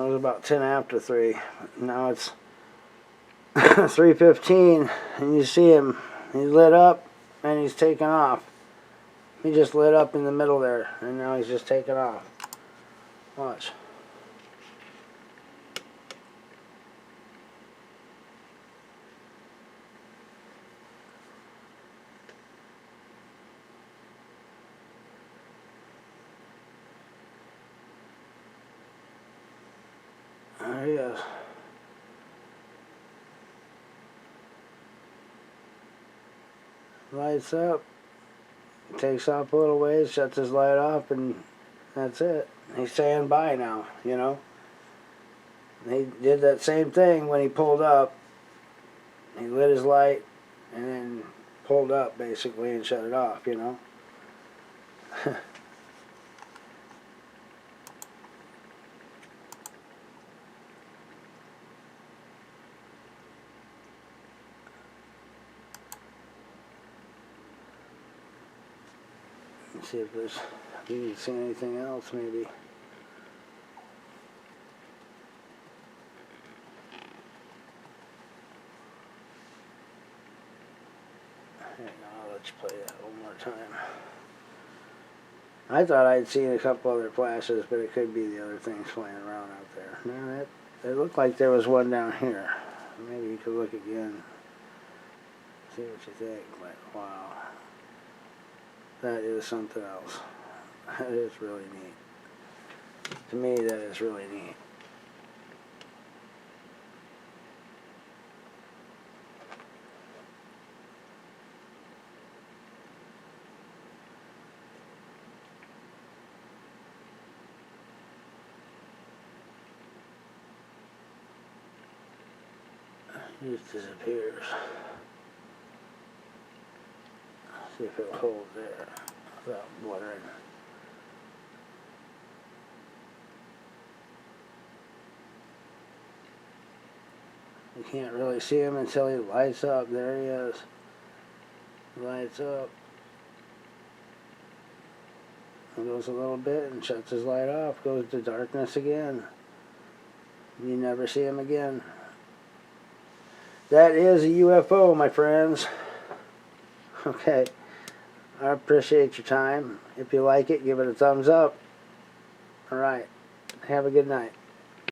was about 10 after 3. Now it's 3:15, and you see him. He's lit up, and he's taken off. He just lit up in the middle there, and now he's just taken off. Watch. There he is. Lights up. Takes off a little ways, shuts his light off, and that's it. He's saying bye now, you know. He did that same thing when he pulled up. He lit his light and then pulled up basically and shut it off, you know. Let's see if you can see anything else maybe. Hang on, I'll let you play that one more time. I thought I'd seen a couple other flashes, but it could be the other things flying around out there. No, it looked like there was one down here. Maybe you could look again. See what you think. But wow. That is something else. That is really neat. To me, that is really neat. It just disappears. See if it'll hold there without blurring. You can't really see him until he lights up. There he is. Lights up. Goes a little bit and shuts his light off. Goes to darkness again. You never see him again. That is a UFO, my friends. Okay. I appreciate your time. If you like it, give it a thumbs up. All right. Have a good night.